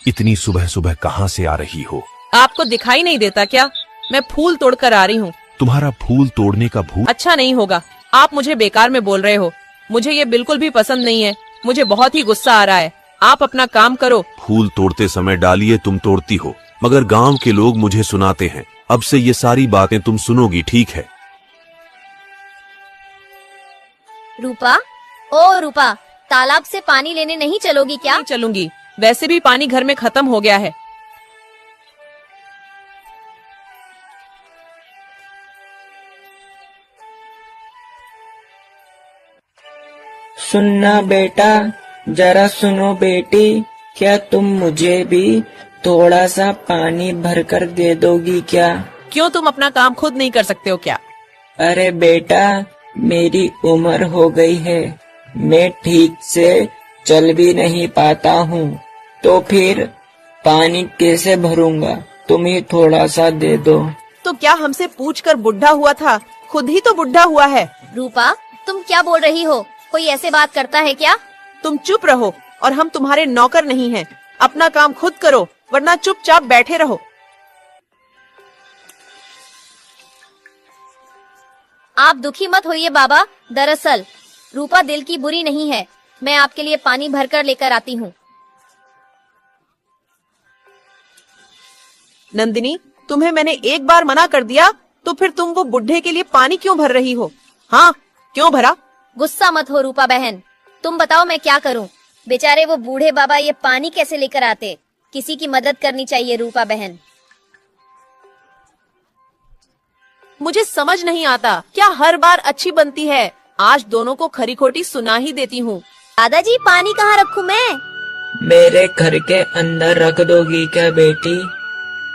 इतनी सुबह सुबह कहाँ से आ रही हो? आपको दिखाई नहीं देता क्या? मैं फूल तोड़कर आ रही हूँ। तुम्हारा फूल तोड़ने का भूत? अच्छा नहीं होगा, आप मुझे बेकार में बोल रहे हो। मुझे ये बिल्कुल भी पसंद नहीं है। मुझे बहुत ही गुस्सा आ रहा है। आप अपना काम करो। फूल तोड़ते समय डालिए तुम तोड़ती हो, मगर गांव के लोग मुझे सुनाते हैं। अब से ये सारी बातें तुम सुनोगी, ठीक है? रूपा, ओ रूपा, तालाब से पानी लेने नहीं चलोगी क्या? नहीं चलूंगी, वैसे भी पानी घर में खत्म हो गया है। सुनना बेटा, जरा सुनो बेटी, क्या तुम मुझे भी थोड़ा सा पानी भरकर दे दोगी क्या? क्यों, तुम अपना काम खुद नहीं कर सकते हो क्या? अरे बेटा, मेरी उम्र हो गई है, मैं ठीक से चल भी नहीं पाता हूँ, तो फिर पानी कैसे भरूंगा? तुम ही थोड़ा सा दे दो। तो क्या हमसे पूछकर बुढ़ा हुआ था? खुद ही तो बुढ़ा हुआ है। रूपा, तुम क्या बोल रही हो? कोई ऐसे बात करता है क्या? तुम चुप रहो और हम तुम्हारे नौकर नहीं हैं। अपना काम खुद करो, वरना चुपचाप बैठे रहो। आप दुखी मत होइए बाबा, दरअसल रूपा दिल की बुरी नहीं है। मैं आपके लिए पानी भरकर लेकर आती हूँ। नंदिनी, तुम्हें मैंने एक बार मना कर दिया, तो फिर तुम वो बुढ़े के लिए पानी क्यों भर रही हो? हाँ, क्यों भरा? गुस्सा मत हो रूपा बहन, तुम बताओ मैं क्या करूं? बेचारे वो बूढ़े बाबा ये पानी कैसे लेकर आते? किसी की मदद करनी चाहिए रूपा बहन। मुझे समझ नहीं आता, क्या हर बार अच्छी बनती है? आज दोनों को खरी खोटी सुना ही देती हूँ। दादाजी, पानी कहाँ रखूं मैं? मेरे घर के अंदर रख दोगी क्या बेटी?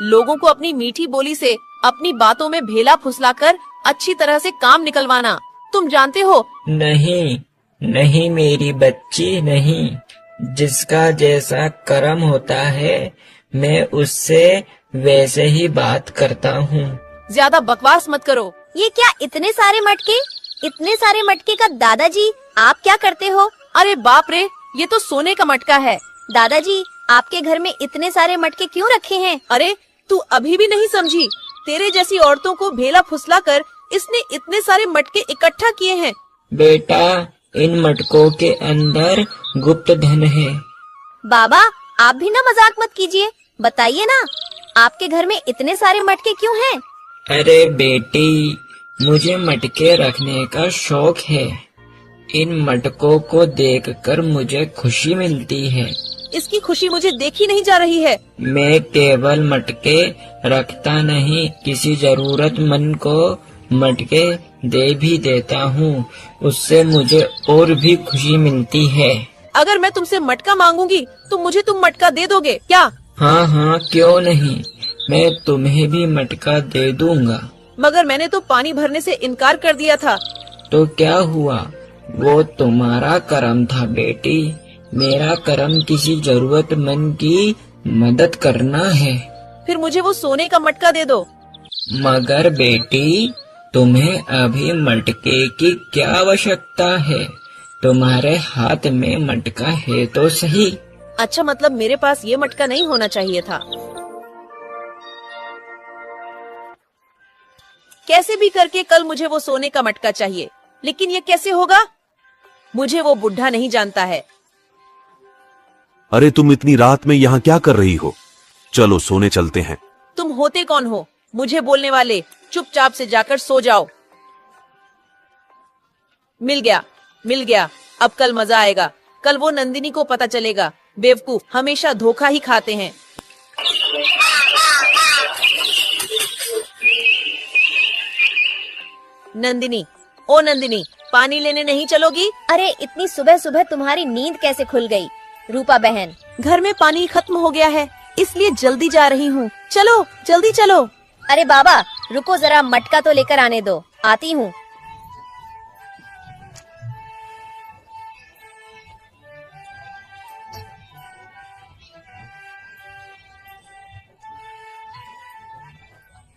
लोगों को अपनी मीठी बोली से अपनी बातों में भेला फुसलाकर अच्छी तरह से काम निकलवाना तुम जानते हो। नहीं नहीं मेरी बच्ची, नहीं। जिसका जैसा कर्म होता है, मैं उससे वैसे ही बात करता हूँ। ज्यादा बकवास मत करो। ये क्या इतने सारे मटके? इतने सारे मटके का दादाजी आप क्या करते हो? अरे बाप रे, ये तो सोने का मटका है। दादाजी, आपके घर में इतने सारे मटके क्यों रखे हैं? अरे तू अभी भी नहीं समझी? तेरे जैसी औरतों को भेला फुसला कर इसने इतने सारे मटके इकट्ठा किए हैं। बेटा, इन मटकों के अंदर गुप्त धन है। बाबा, आप भी ना मजाक मत कीजिए। बताइए ना, आपके घर में इतने सारे मटके क्यों हैं? अरे बेटी, मुझे मटके रखने का शौक है। इन मटकों को देखकर मुझे खुशी मिलती है। इसकी खुशी मुझे देखी नहीं जा रही है। मैं केवल मटके रखता नहीं, किसी जरूरतमंद को मटके दे भी देता हूँ। उससे मुझे और भी खुशी मिलती है। अगर मैं तुमसे मटका मांगूंगी तो मुझे तुम मटका दे दोगे क्या? हाँ हाँ, क्यों नहीं, मैं तुम्हें भी मटका दे दूंगा। मगर मैंने तो पानी भरने से इनकार कर दिया था। तो क्या हुआ? वो तुम्हारा कर्म था बेटी। मेरा कर्म किसी जरूरतमंद की मदद करना है। फिर मुझे वो सोने का मटका दे दो। मगर बेटी, तुम्हें अभी मटके की क्या आवश्यकता है? तुम्हारे हाथ में मटका है तो सही। अच्छा, मतलब मेरे पास ये मटका नहीं होना चाहिए था। कैसे भी करके कल मुझे वो सोने का मटका चाहिए, लेकिन ये कैसे होगा? मुझे वो बुढ़ा नहीं जानता है। अरे तुम इतनी रात में यहाँ क्या कर रही हो? चलो सोने चलते हैं। तुम होते कौन हो मुझे बोलने वाले? चुपचाप से जाकर सो जाओ। मिल गया, मिल गया। अब कल मजा आएगा। कल वो नंदिनी को पता चलेगा। बेवकूफ हमेशा धोखा ही खाते हैं। नंदिनी, ओ नंदिनी, पानी लेने नहीं चलोगी? अरे इतनी सुबह सुबह तुम्हारी नींद कैसे खुल गई? रूपा बहन, घर में पानी खत्म हो गया है, इसलिए जल्दी जा रही हूँ। चलो जल्दी चलो। अरे बाबा रुको जरा, मटका तो लेकर आने दो, आती हूँ।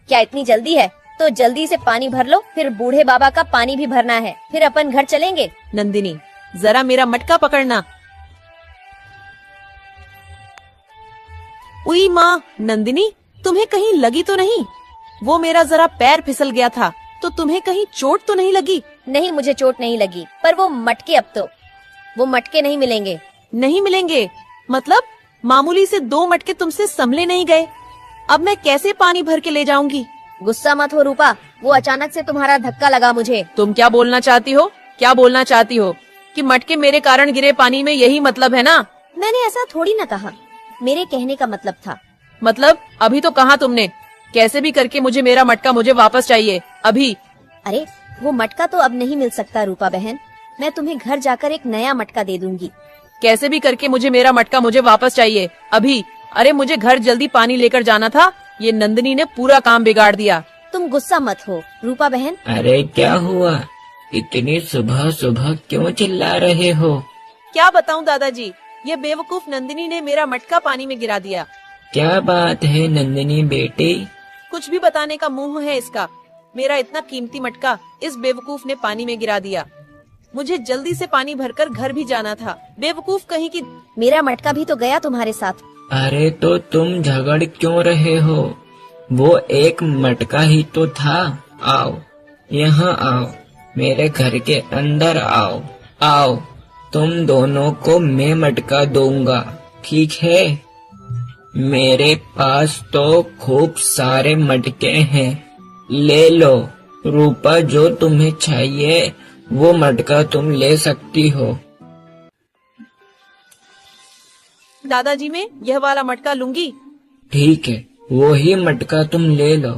क्या इतनी जल्दी है? तो जल्दी से पानी भर लो, फिर बूढ़े बाबा का पानी भी भरना है, फिर अपन घर चलेंगे। नंदिनी, जरा मेरा मटका पकड़ना। उई माँ, नंदिनी तुम्हें कहीं लगी तो नहीं? वो मेरा जरा पैर फिसल गया था, तो तुम्हें कहीं चोट तो नहीं लगी? नहीं, मुझे चोट नहीं लगी, पर वो मटके वो मटके नहीं मिलेंगे। नहीं मिलेंगे? मतलब मामूली से 2 मटके तुमसे संभले नहीं गए। अब मैं कैसे पानी भर के ले जाऊंगी? गुस्सा मत हो रूपा, वो अचानक से तुम्हारा धक्का लगा मुझे। तुम क्या बोलना चाहती हो? क्या बोलना चाहती हो कि मटके मेरे कारण गिरे पानी में, यही मतलब है ना? मैंने ऐसा थोड़ी ना कहा, मेरे कहने का मतलब था। मतलब अभी तो कहा तुमने, कैसे भी करके मुझे मेरा मटका मुझे वापस चाहिए अभी। अरे वो मटका तो अब नहीं मिल सकता रूपा बहन, मैं तुम्हें घर जाकर एक नया मटका दे दूंगी। कैसे भी करके मुझे मेरा मटका मुझे वापस चाहिए अभी। अरे मुझे घर जल्दी पानी लेकर जाना था, ये नंदिनी ने पूरा काम बिगाड़ दिया। तुम गुस्सा मत हो रूपा बहन। अरे क्या हुआ, इतनी सुबह सुबह क्यों चिल्ला रहे हो? क्या बताऊं दादाजी, ये बेवकूफ नंदिनी ने मेरा मटका पानी में गिरा दिया। क्या बात है नंदिनी बेटी? कुछ भी बताने का मुंह है इसका। मेरा इतना कीमती मटका इस बेवकूफ ने पानी में गिरा दिया। मुझे जल्दी से पानी भरकर घर भी जाना था। बेवकूफ कहीं की। मेरा मटका भी तो गया तुम्हारे साथ। अरे तो तुम झगड़ क्यों रहे हो? वो एक मटका ही तो था। आओ यहाँ आओ, मेरे घर के अंदर आओ। आओ, तुम दोनों को मैं मटका दूंगा, ठीक है? मेरे पास तो खूब सारे मटके हैं, ले लो। रूपा, जो तुम्हें चाहिए वो मटका तुम ले सकती हो। दादाजी मैं यह वाला मटका लूंगी। ठीक है, वो ही मटका तुम ले लो।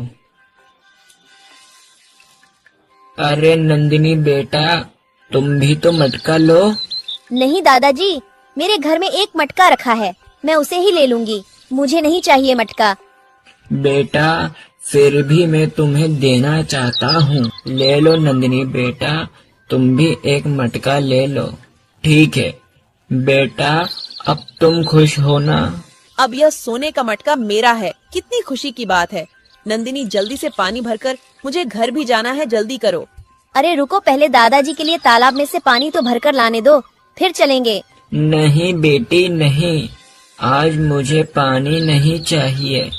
अरे नंदिनी बेटा, तुम भी तो मटका लो। नहीं दादाजी, मेरे घर में एक मटका रखा है, मैं उसे ही ले लूंगी, मुझे नहीं चाहिए मटका। बेटा, फिर भी मैं तुम्हें देना चाहता हूँ। ले लो नंदिनी बेटा, तुम भी एक मटका ले लो। ठीक है बेटा, अब तुम खुश हो ना? अब यह सोने का मटका मेरा है, कितनी खुशी की बात है। नंदिनी जल्दी से पानी भरकर मुझे घर भी जाना है, जल्दी करो। अरे रुको, पहले दादाजी के लिए तालाब में से पानी तो भरकर लाने दो, फिर चलेंगे। नहीं बेटी नहीं, आज मुझे पानी नहीं चाहिए,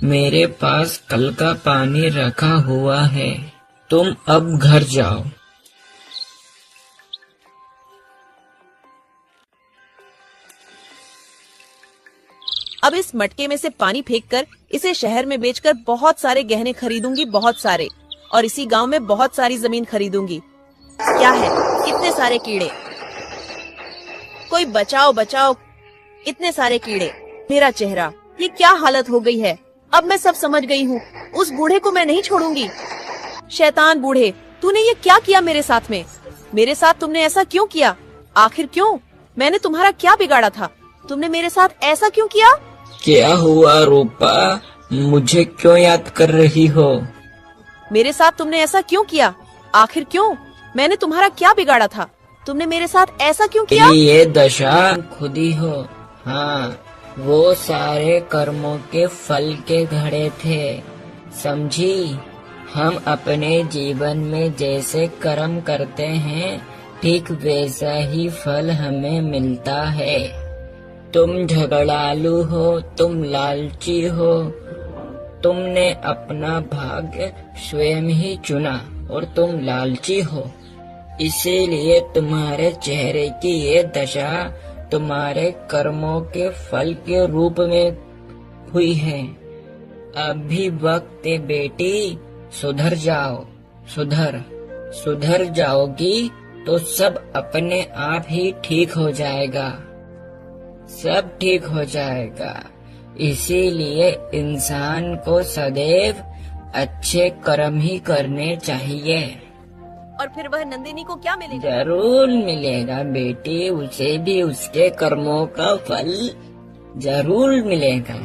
मेरे पास कल का पानी रखा हुआ है। तुम अब घर जाओ। अब इस मटके में से पानी फेंककर इसे शहर में बेचकर बहुत सारे गहने खरीदूंगी, बहुत सारे, और इसी गांव में बहुत सारी जमीन खरीदूंगी। क्या है, इतने सारे कीड़े, कोई बचाओ बचाओ, इतने सारे कीड़े। मेरा चेहरा, ये क्या हालत हो गई है। अब मैं सब समझ गई हूँ, उस बूढ़े को मैं नहीं छोड़ूंगी। शैतान बूढ़े, तूने ये क्या किया मेरे साथ में? मेरे साथ तुमने ऐसा क्यों किया? आखिर क्यों? मैंने तुम्हारा क्या बिगाड़ा था? तुमने मेरे साथ ऐसा क्यों किया? क्या हुआ रूपा, मुझे क्यों याद कर रही हो? मेरे साथ तुमने ऐसा क्यों किया? आखिर क्यों? मैंने तुम्हारा क्या बिगाड़ा था? तुमने मेरे साथ ऐसा क्यों किया? ये दशा खुद ही हो। हाँ, वो सारे कर्मों के फल के घड़े थे, समझी? हम अपने जीवन में जैसे कर्म करते हैं, ठीक वैसा ही फल हमें मिलता है। तुम झगड़ालू हो, तुम लालची हो, तुमने अपना भाग्य स्वयं ही चुना और तुम लालची हो, इसीलिए तुम्हारे चेहरे की ये दशा तुम्हारे कर्मों के फल के रूप में हुई है। अभी वक्त है बेटी, सुधर जाओ। सुधर जाओगी तो सब अपने आप ही ठीक हो जाएगा, सब ठीक हो जाएगा। इसीलिए इंसान को सदैव अच्छे कर्म ही करने चाहिए। और फिर वह नंदिनी को क्या मिलेगा? जरूर मिलेगा बेटी, उसे भी उसके कर्मों का फल जरूर मिलेगा।